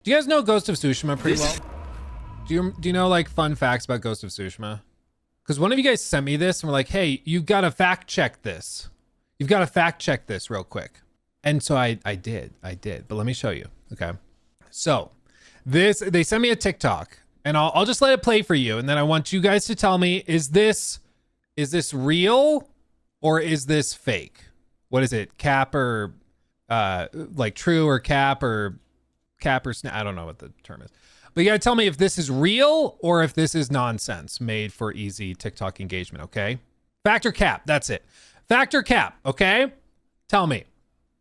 Do you guys know Ghost of Tsushima pretty well? Do you know like fun facts about Ghost of Tsushima? Because one of you guys sent me this and were like, hey, you've got to fact check this. You've got to fact check this real quick. And so I did, but let me show you, okay? So they sent me a TikTok and I'll just let it play for you. And then I want you guys to tell me, is this real or is this fake? What is it? Cap or like true or cap or I don't know what the term is. But you gotta tell me if this is real or if this is nonsense made for easy TikTok engagement, okay? Fact or cap, that's it. Fact or cap, okay? Tell me.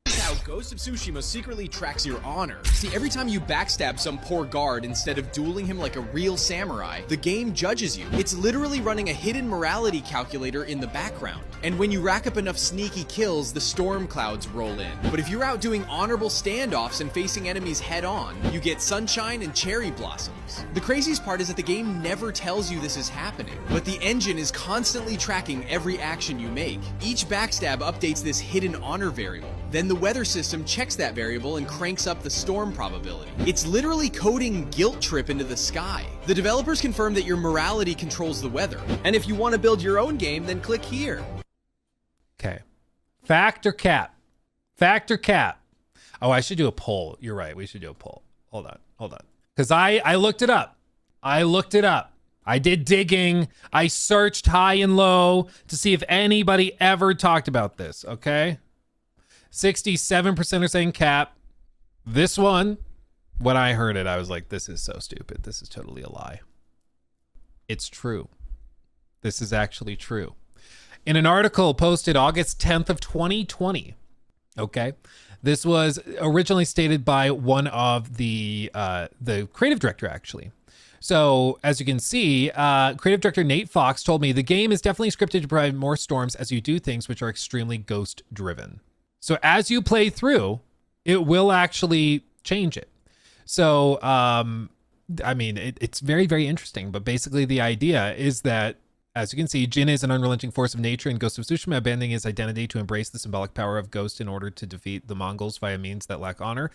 How Ghost of Tsushima secretly tracks your honor. See, every time you backstab some poor guard instead of dueling him like a real samurai, the game judges you. It's literally running a hidden morality calculator in the background. And when you rack up enough sneaky kills, the storm clouds roll in. But if you're out doing honorable standoffs and facing enemies head on, you get sunshine and cherry blossoms. The craziest part is that the game never tells you this is happening, but the engine is constantly tracking every action you make. Each backstab updates this hidden honor variable. Then the weather system checks that variable and cranks up the storm probability. It's literally coding guilt trip into the sky. The developers confirm that your morality controls the weather. And if you want to build your own game, then click here. Okay. Fact or cap? Fact or cap? Oh, I should do a poll. You're right. We should do a poll. Hold on. Because I looked it up. I did digging. I searched high and low to see if anybody ever talked about this, okay? 67% are saying cap. This one, when I heard it, I was like, this is so stupid. This is totally a lie. It's true. This is actually true. In an article posted August 10th of 2020, okay, this was originally stated by one of the creative director, actually. So as you can see, creative director Nate Fox told me the game is definitely scripted to provide more storms as you do things which are extremely ghost driven. So as you play through, it will actually change it. So, I mean, it's very, very interesting. But basically the idea is that, as you can see, Jin is an unrelenting force of nature in Ghost of Tsushima, abandoning his identity to embrace the symbolic power of Ghost in order to defeat the Mongols via means that lack honor.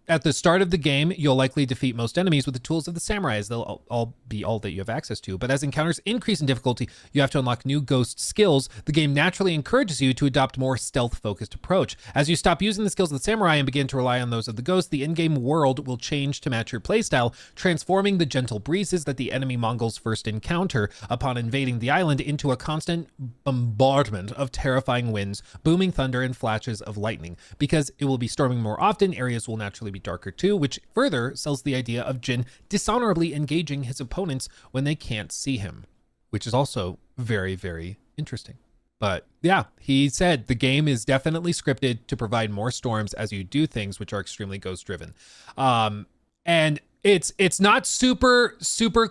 At the start of the game, you'll likely defeat most enemies with the tools of the samurai, as they'll all be all that you have access to. But as encounters increase in difficulty, you have to unlock new ghost skills. The game naturally encourages you to adopt a more stealth-focused approach. As you stop using the skills of the samurai and begin to rely on those of the ghost, the in-game world will change to match your playstyle, transforming the gentle breezes that the enemy Mongols first encounter upon invading the island into a constant bombardment of terrifying winds, booming thunder, and flashes of lightning. Because it will be storming more often, areas will naturally be darker too, which further sells the idea of Jin dishonorably engaging his opponents when they can't see him, which is also very, very interesting. But yeah, he said the game is definitely scripted to provide more storms as you do things which are extremely ghost driven. And it's not super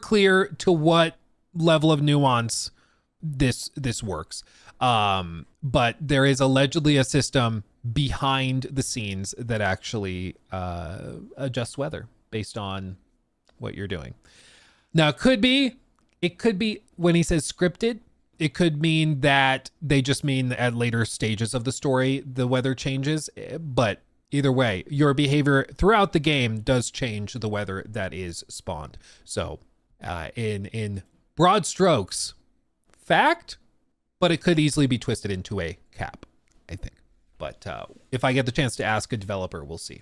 clear to what level of nuance this works. But there is allegedly a system behind the scenes that actually adjusts weather based on what you're doing. Now, it could be when he says scripted, it could mean that they just mean at later stages of the story, the weather changes. But either way, your behavior throughout the game does change the weather that is spawned. So in broad strokes, fact, but it could easily be twisted into a cap, I think. But if I get the chance to ask a developer, we'll see.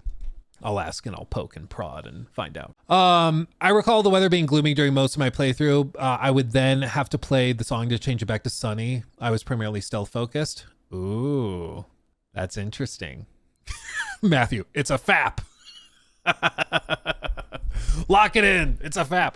I'll ask and I'll poke and prod and find out. I recall the weather being gloomy during most of my playthrough. I would then have to play the song to change it back to sunny. I was primarily stealth focused. Ooh, that's interesting. Matthew, it's a FAP. Lock it in. It's a FAP.